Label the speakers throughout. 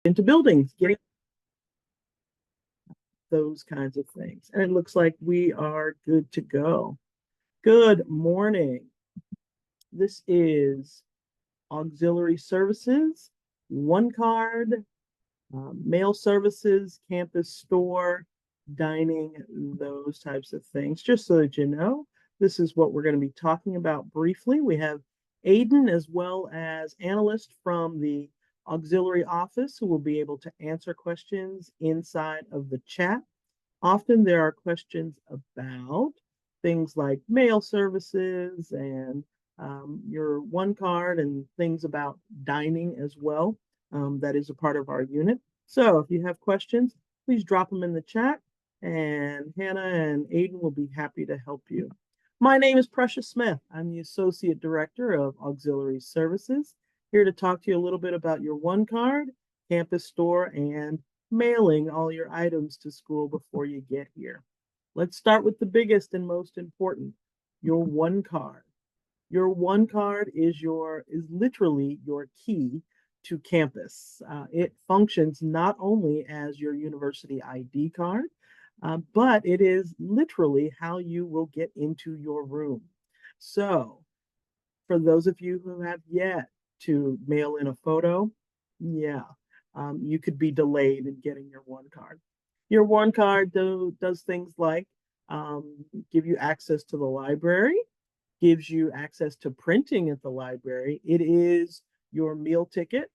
Speaker 1: into buildings, getting those kinds of things. And it looks like we are good to go. Good morning. This is auxiliary services, one card, mail services, campus store, dining, those types of things. Just so that you know, this is what we're going to be talking about briefly. We have Aiden as well as analyst from the auxiliary office who will be able to answer questions inside of the chat. Often there are questions about things like mail services and your one card and things about dining as well. That is a part of our unit. So if you have questions, please drop them in the chat and Hannah and Aiden will be happy to help you. My name is Precious Smith. I'm the Associate Director of Auxiliary Services, here to talk to you a little bit about your one card, campus store, and mailing all your items to school before you get here. Let's start with the biggest and most important, your one card. Your one card is literally your key to campus. It functions not only as your university ID card, but it is literally how you will get into your room. So, for those of you who have yet to mail in a photo, yeah, you could be delayed in getting your one card. Your one card does things like give you access to the library, gives you access to printing at the library. It is your meal ticket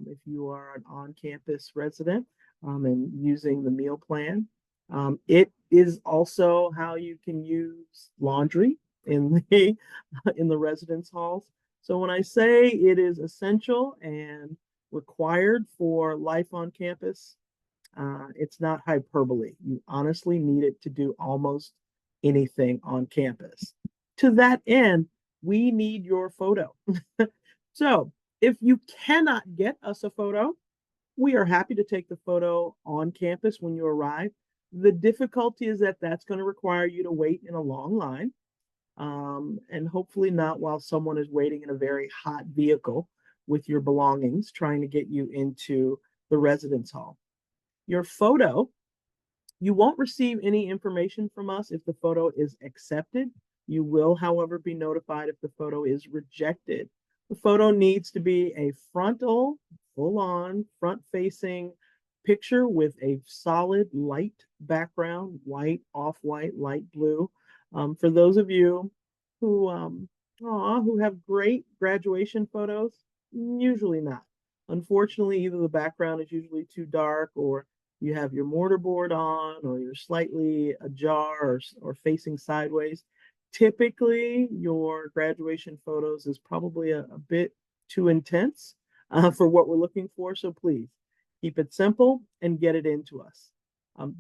Speaker 1: if you are an on-campus resident and using the meal plan. It is also how you can use laundry in the in the residence halls. So when I say it is essential and required for life on campus, it's not hyperbole. You honestly need it to do almost anything on campus. To that end, we need your photo. So if you cannot get us a photo, we are happy to take the photo on campus when you arrive. The difficulty is that that's going to require you to wait in a long line, and hopefully not while someone is waiting in a very hot vehicle with your belongings trying to get you into the residence hall. Your photo, you won't receive any information from us if the photo is accepted. You will, however, be notified if the photo is rejected. The photo needs to be a frontal, full-on, front-facing picture with a solid light background, white, off-white, light blue. For those of you who have great graduation photos, usually not. Unfortunately, either the background is usually too dark or you have your mortarboard on or you're slightly ajar or facing sideways. Typically, your graduation photos is probably a bit too intense for what we're looking for. So please keep it simple and get it into us.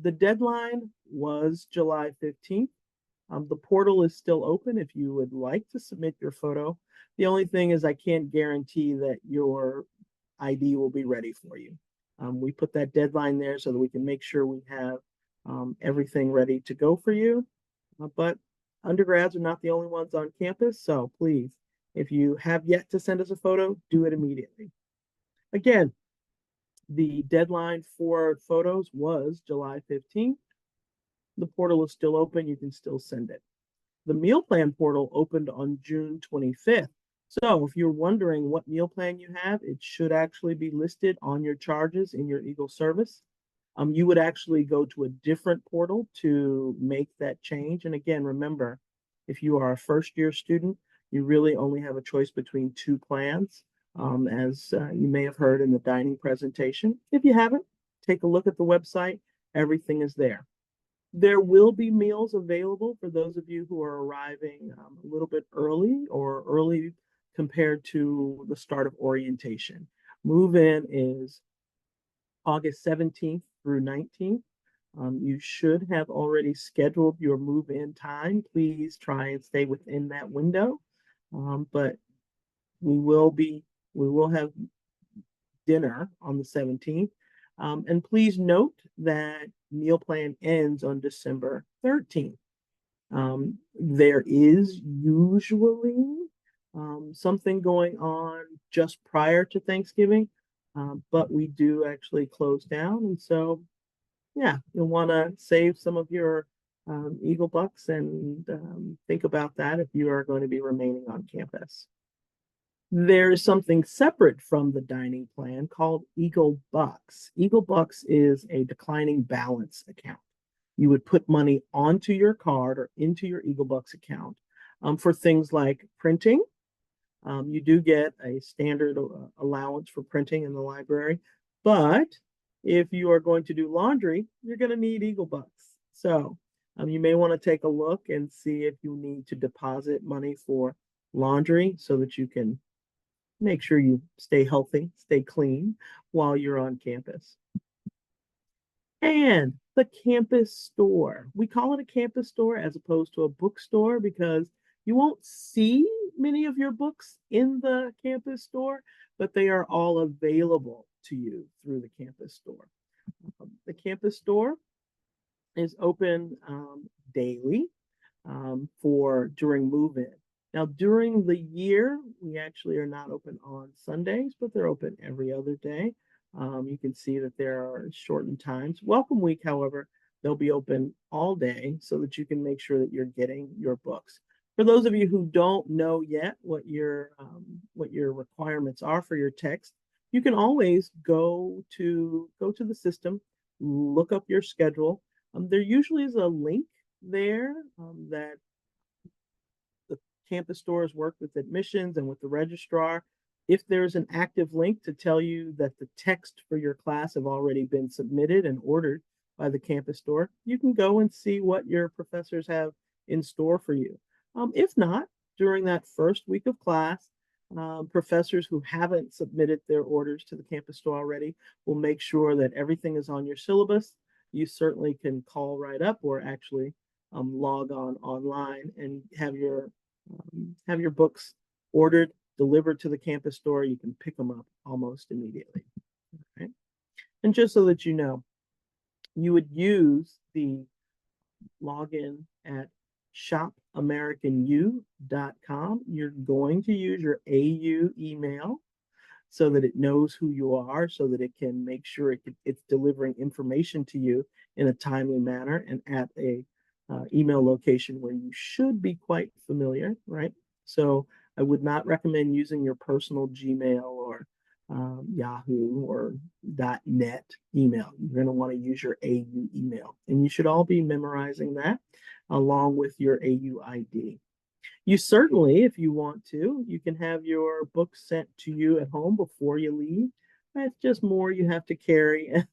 Speaker 1: The deadline was July 15th. The portal is still open if you would like to submit your photo. The only thing is I can't guarantee that your ID will be ready for you. We put that deadline there so that we can make sure we have everything ready to go for you. But undergrads are not the only ones on campus, so please, if you have yet to send us a photo, do it immediately. Again, the deadline for photos was July 15th. The portal is still open. You can still send it. The meal plan portal opened on June 25th. So if you're wondering what meal plan you have, it should actually be listed on your charges in your Eagle service. You would actually go to a different portal to make that change. And again, remember, if you are a first year student, you really only have a choice between two plans, as you may have heard in the dining presentation. If you haven't, take a look at the website. Everything is there. There will be meals available for those of you who are arriving a little bit early or early compared to the start of orientation. Move-in is August 17th through 19th. You should have already scheduled your move-in time. Please try and stay within that window. But we will have dinner on the 17th. And please note that meal plan ends on December 13th. There is usually something going on just prior to Thanksgiving, but we do actually close down. And so, yeah, you'll want to save some of your Eagle Bucks and think about that if you are going to be remaining on campus. There is something separate from the dining plan called Eagle Bucks. Eagle Bucks is a declining balance account. You would put money onto your card or into your Eagle Bucks account for things like printing. You do get a standard allowance for printing in the library, but if you are going to do laundry, you're going to need Eagle Bucks. So you may want to take a look and see if you need to deposit money for laundry so that you can make sure you stay healthy, stay clean while you're on campus. And the campus store. We call it a campus store as opposed to a bookstore because you won't see many of your books in the campus store, but they are all available to you through the campus store. The campus store is open daily for during move-in. Now, during the year, we actually are not open on Sundays, but they're open every other day. You can see that there are shortened times. Welcome week, however, they'll be open all day so that you can make sure that you're getting your books. For those of you who don't know yet what your requirements are for your text, you can always go to the system, look up your schedule. There usually is a link there that the campus stores work with admissions and with the registrar. If there's an active link to tell you that the text for your class have already been submitted and ordered by the campus store, you can go and see what your professors have in store for you. If not, during that first week of class, professors who haven't submitted their orders to the campus store already will make sure that everything is on your syllabus. You certainly can call right up or actually log on online and have your books ordered, delivered to the campus store. You can pick them up almost immediately. Okay? And just so that you know, you would use the login at shopamericanU.com. You're going to use your AU email so that it knows who you are, so that it can make sure it's delivering information to you in a timely manner and at a email location where you should be quite familiar, right? So I would not recommend using your personal Gmail or Yahoo or .net email. You're going to want to use your AU email, and you should all be memorizing that along with your AU ID. You certainly, if you want to, you can have your books sent to you at home before you leave. That's just more you have to carry and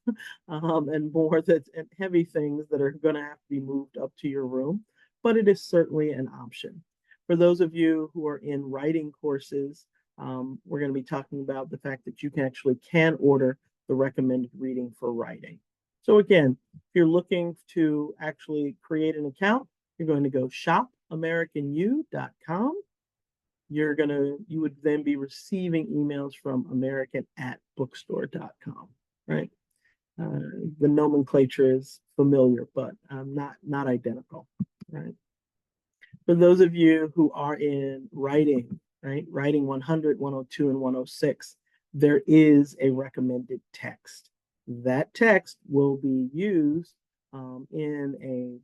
Speaker 1: more and heavy things that are going to have to be moved up to your room, but it is certainly an option. For those of you who are in writing courses, we're going to be talking about the fact that you can order the recommended reading for writing. So again, if you're looking to actually create an account, you're going to go shopamericanU.com. You would then be receiving emails from american@bookstore.com, right? The nomenclature is familiar, but not identical, right? For those of you who are in writing, right? Writing 100, 102, and 106, there is a recommended text. That text will be used in a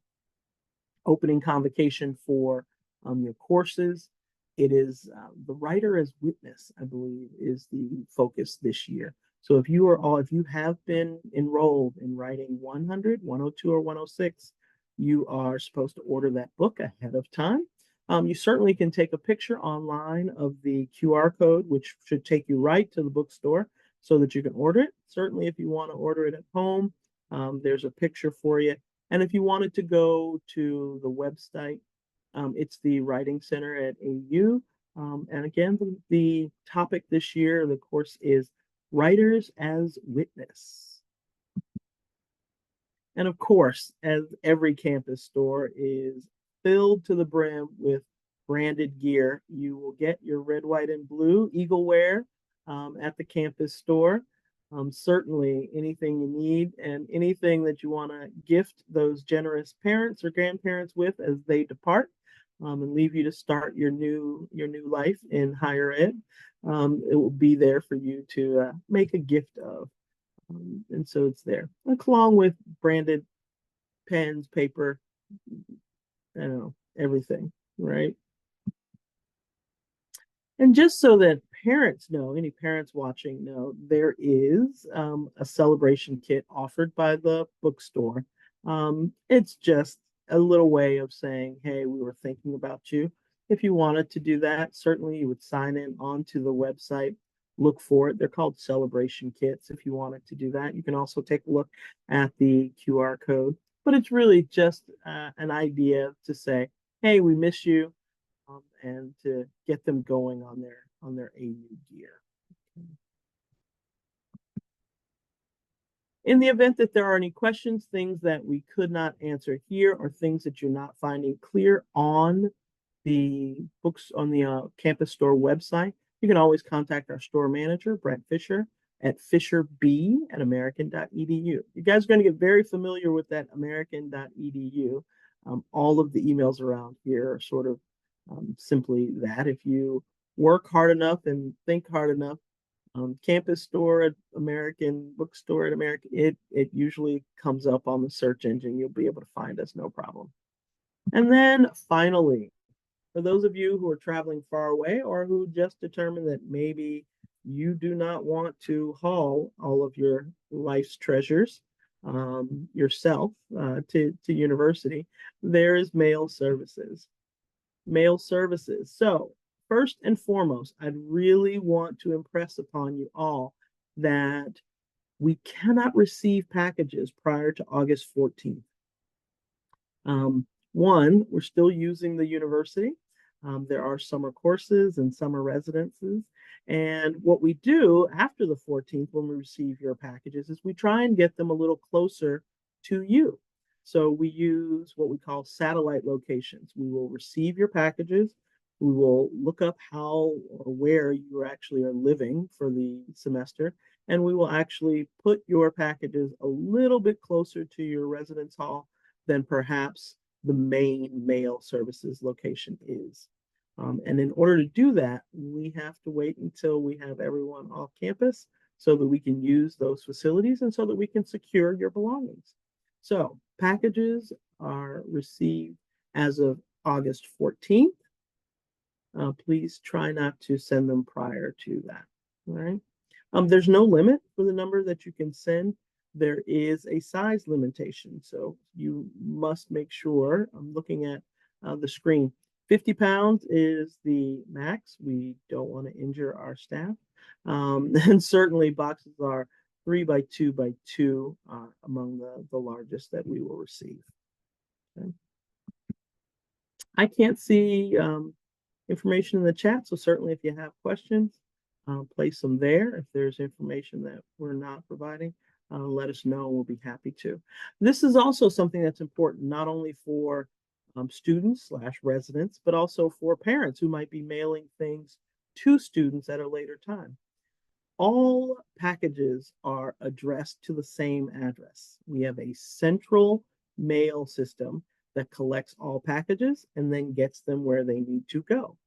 Speaker 1: opening convocation for your courses. It is the writer as witness, I believe, is the focus this year. So if you have been enrolled in writing 100, 102, or 106, you are supposed to order that book ahead of time. You certainly can take a picture online of the QR code, which should take you right to the bookstore so that you can order it. Certainly, if you want to order it at home, there's a picture for you. And if you wanted to go to the website, it's the Writing Center at AU. And again, the topic this year, the course is Writers as Witness. And of course, as every campus store is filled to the brim with branded gear, you will get your red, white, and blue Eagleware at the campus store. Certainly anything you need and anything that you want to gift those generous parents or grandparents with as they depart, and leave you to start your new life in higher ed. It will be there for you to make a gift of. And so it's there, along with branded pens, paper, I don't know, everything, right? And just so that parents know, any parents watching know, there is a celebration kit offered by the bookstore. It's just a little way of saying, hey, we were thinking about you. If you wanted to do that, certainly you would sign in onto the website, look for it. They're called celebration kits if you wanted to do that. You can also take a look at the QR code, but it's really just an idea to say, hey, we miss you, and to get them going on their AU gear. In the event that there are any questions, things that we could not answer here, or things that you're not finding clear on the books on the campus store website, you can always contact our store manager, Brent Fisher, at fisherb@american.edu. You guys are going to get very familiar with that american.edu. All of the emails around here are sort of simply that. If you work hard enough and think hard enough, campus store at American, bookstore at American, it usually comes up on the search engine. You'll be able to find us, no problem. And then finally, for those of you who are traveling far away or who just determined that maybe you do not want to haul all of your life's treasures yourself to university, there is mail services. Mail services. So, first and foremost, I'd really want to impress upon you all that we cannot receive packages prior to August 14th. One, we're still using the university. There are summer courses and summer residences. And what we do after the 14th, when we receive your packages, is we try and get them a little closer to you. So we use what we call satellite locations. We will receive your packages. We will look up how or where you actually are living for the semester, and we will actually put your packages a little bit closer to your residence hall than perhaps the main mail services location is. And in order to do that, we have to wait until we have everyone off campus so that we can use those facilities and so that we can secure your belongings. So packages are received as of August 14th. Please try not to send them prior to that. All right. There's no limit for the number that you can send. There is a size limitation. So you must make sure, I'm looking at the screen, 50 pounds is the max. We don't want to injure our staff. And certainly boxes are 3 by 2 by 2 among the largest that we will receive. Okay. I can't see information in the chat, so certainly if you have questions, place them there. If there's information that we're not providing, let us know. We'll be happy to. This is also something that's important, not only for students / residents, but also for parents who might be mailing things to students at a later time. All packages are addressed to the same address. We have a central mail system that collects all packages and then gets them where they need to go.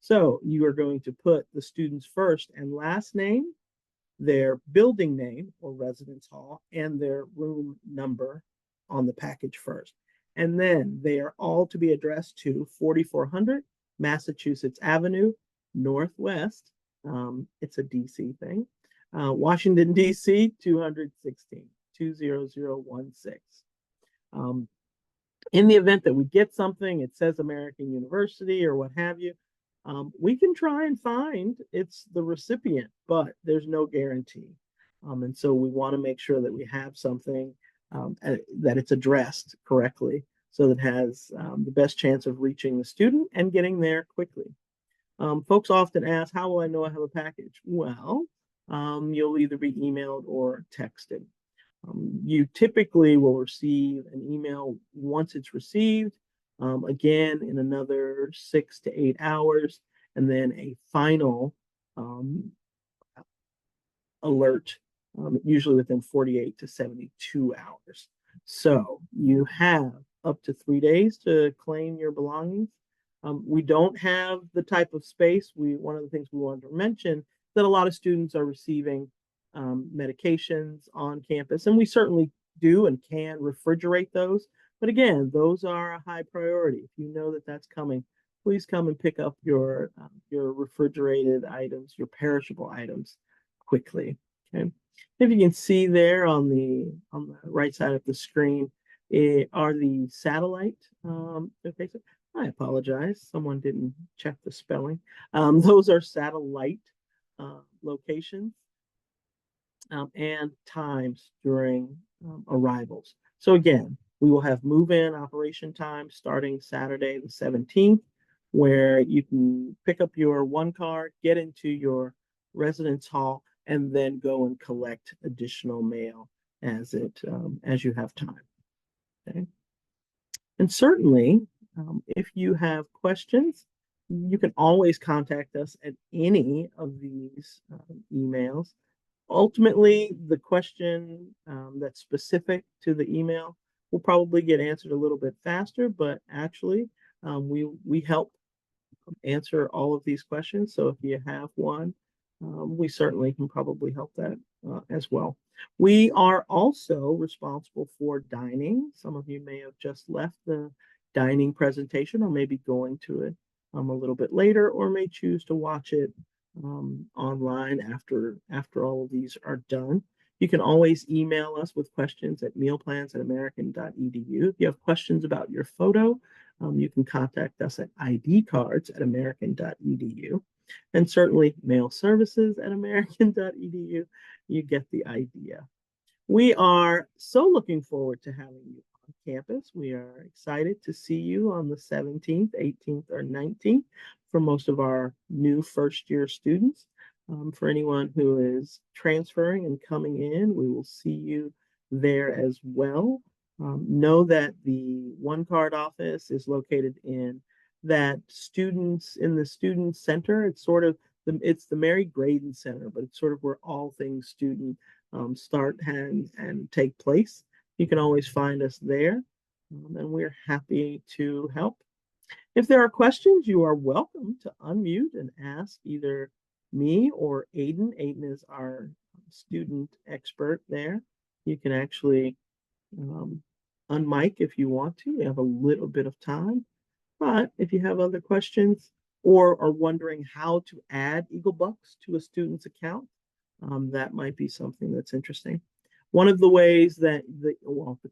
Speaker 1: So you are going to put the student's first and last name, their building name or residence hall, and their room number on the package first. And then they are all to be addressed to 4400 Massachusetts Avenue, Northwest. It's a DC thing. Washington, DC, 216, 20016. In the event that we get something, it says American University or what have you, we can try and find it's the recipient, but there's no guarantee. And so we want to make sure that we have something that it's addressed correctly so that it has the best chance of reaching the student and getting there quickly. Folks often ask, how will I know I have a package? Well, you'll either be emailed or texted. You typically will receive an email once it's received, again in another 6 to 8 hours, and then a final alert, usually within 48 to 72 hours. So you have up to 3 days to claim your belongings. We don't have the type of space. One of the things we wanted to mention that a lot of students are receiving medications on campus, and we certainly do and can refrigerate those. But again, those are a high priority. If you know that that's coming, please come and pick up your refrigerated items, your perishable items quickly. Okay. If you can see there on the right side of the screen are the satellite. Okay, so I apologize. Someone didn't check the spelling. Those are satellite locations and times during arrivals. So again, we will have move-in operation time starting Saturday the 17th, where you can pick up your one card, get into your residence hall, and then go and collect additional mail as you have time. Okay. And certainly, if you have questions, you can always contact us at any of these emails. Ultimately, the question that's specific to the email will probably get answered a little bit faster, but actually, we help answer all of these questions. So if you have one, we certainly can probably help that as well. We are also responsible for dining. Some of you may have just left the dining presentation or maybe going to it a little bit later, or may choose to watch it online after all of these are done. You can always email us with questions at mealplans@american.edu. If you have questions about your photo, you can contact us at idcards@american.edu. And certainly mail services at american.edu. You get the idea. We are so looking forward to having you on campus. We are excited to see you on the 17th, 18th, or 19th for most of our new first-year students. For anyone who is transferring and coming in, we will see you there as well. Know that the One Card office is located in that students in the student center. It's sort of it's the Mary Graydon Center, but it's sort of where all things student start and take place. You can always find us there, and we're happy to help. If there are questions, you are welcome to unmute and ask either me or Aiden. Aiden is our student expert there. You can actually unmic if you want to. We have a little bit of time. But if you have other questions or are wondering how to add EagleBucks to a student's account, that might be something that's interesting. One of the ways that the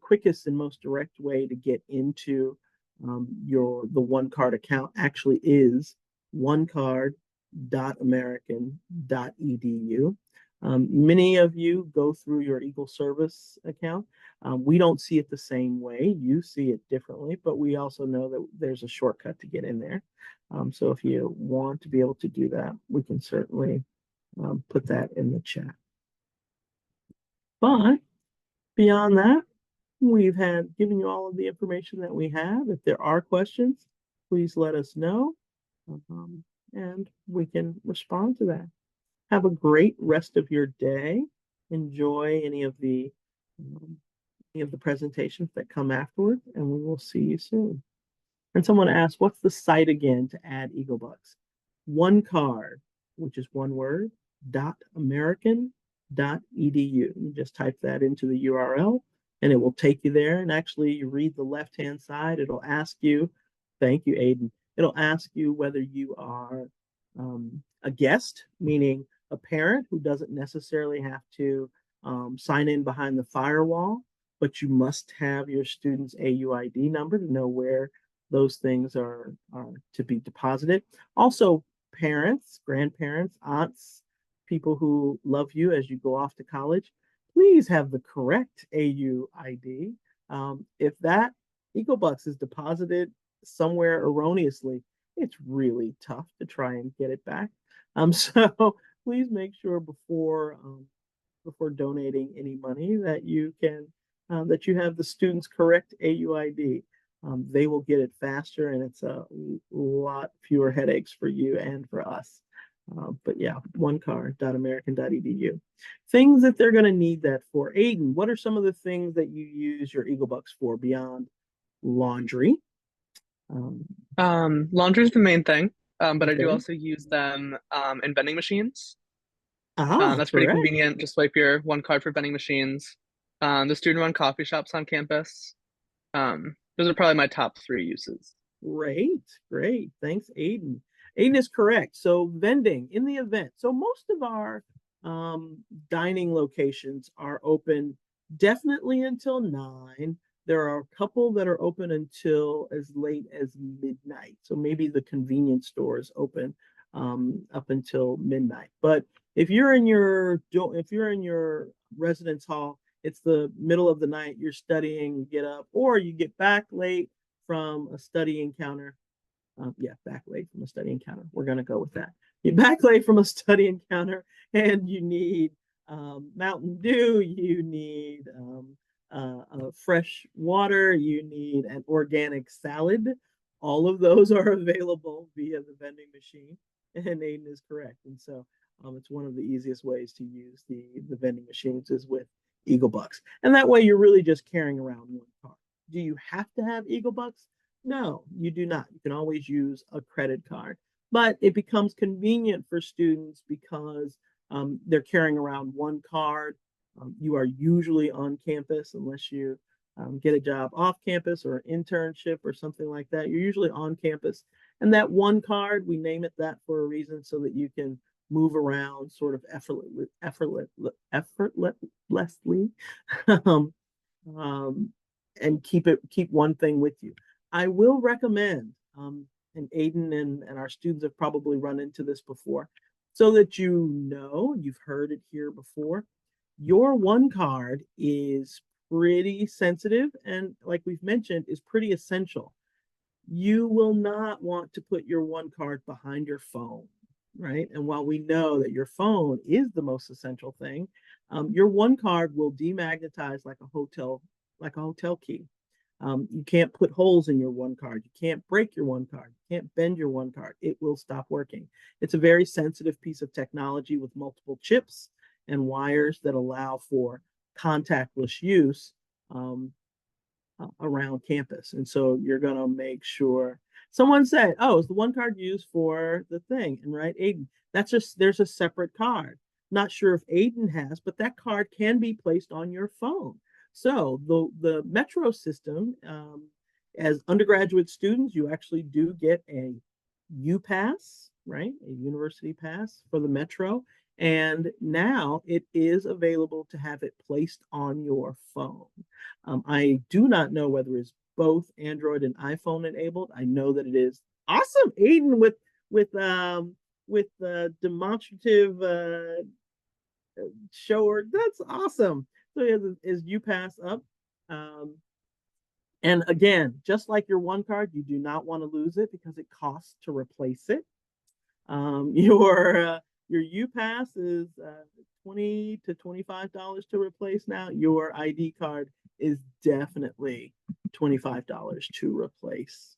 Speaker 1: quickest and most direct way to get into the One Card account actually is onecard.american.edu. Many of you go through your Eagle Service account. We don't see it the same way. You see it differently, but we also know that there's a shortcut to get in there. So if you want to be able to do that, we can certainly put that in the chat. But beyond that, we've given you all of the information that we have. If there are questions, please let us know, and we can respond to that. Have a great rest of your day. Enjoy any of the presentations that come afterward, and we will see you soon. And someone asked, what's the site again to add EagleBucks? One Card, which is one word, .american.edu. You just type that into the URL, and it will take you there. And actually, you read the left-hand side. It'll ask you, thank you, Aiden. It'll ask you whether you are a guest, meaning a parent who doesn't necessarily have to sign in behind the firewall, but you must have your student's AUID number to know where those things are to be deposited. Also, parents, grandparents, aunts, people who love you as you go off to college, please have the correct AUID. If that EagleBucks is deposited somewhere erroneously, it's really tough to try and get it back. So please make sure before donating any money that you have the student's correct AUID. They will get it faster, and it's a lot fewer headaches for you and for us. But yeah, onecard.american.edu. Things that they're going to need that for. Aiden, what are some of the things that you use your EagleBucks for beyond laundry? Um,
Speaker 2: Laundry is the main thing, but I do
Speaker 1: okay.
Speaker 2: also use them in vending machines.
Speaker 1: Ah,
Speaker 2: That's pretty
Speaker 1: correct.
Speaker 2: convenient. Just swipe your one card for vending machines. The student-run coffee shops on campus. Those are probably my top three uses.
Speaker 1: Great, great. Thanks, Aiden. Aiden is correct. So vending in the event. So most of our um, dining locations are open definitely until 9. There are a couple that are open until as late as midnight. So maybe the convenience store is open up until midnight. But if you're in your residence hall, it's the middle of the night, you're studying, you get up, or you get back late from a study encounter. Yeah, back late from a study encounter. We're going to go with that. You're back late from a study encounter and you need Mountain Dew, you need fresh water, you need an organic salad. All of those are available via the vending machine. And Aiden is correct. And so it's one of the easiest ways to use the vending machines is with Eagle Bucks. And that way you're really just carrying around one card. Do you have to have Eagle Bucks? No, you do not. You can always use a credit card, but it becomes convenient for students because they're carrying around one card. You are usually on campus unless you get a job off campus or an internship or something like that. You're usually on campus. And that one card, we name it that for a reason so that you can move around sort of effortlessly um, um, and keep one thing with you. I will recommend, and Aiden and our students have probably run into this before, so that you've heard it here before. Your one card is pretty sensitive and, like we've mentioned, is pretty essential. You will not want to put your one card behind your phone, right? And while we know that your phone is the most essential thing, your one card will demagnetize like a hotel key. You can't put holes in your one card. You can't break your one card. You can't bend your one card. It will stop working. It's a very sensitive piece of technology with multiple chips and wires that allow for contactless use. Around campus. And so you're going to make sure someone said, oh, is the one card used for the thing? And right, Aiden, there's a separate card. Not sure if Aiden has, but that card can be placed on your phone. So the Metro system, as undergraduate students, you actually do get a UPass, right? A university pass for the Metro. And now it is available to have it placed on your phone. I do not know whether it's both Android and iPhone enabled. I know that it is. Awesome, Aiden with demonstrative shower. That's awesome. So he has his UPass up. Um, and again, just like your one card, you do not want to lose it because it costs to replace it. Um, your uh, your UPass is 20 to $25 to replace now. Your ID card is definitely $25 to replace.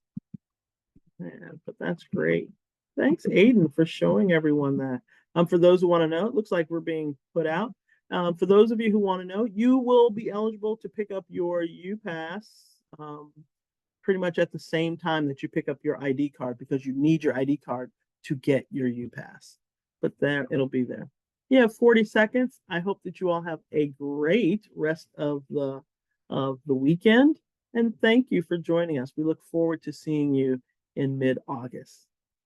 Speaker 1: Man, but that's great. Thanks, Aiden, for showing everyone that. For those who want to know, it looks like we're being put out. For those of you who want to know, you will be eligible to pick up your UPass pretty much at the same time that you pick up your ID card because you need your ID card to get your UPass. But there, it'll be there. You have 40 seconds. I hope that you all have a great rest of the weekend. And thank you for joining us. We look forward to seeing you in mid-August.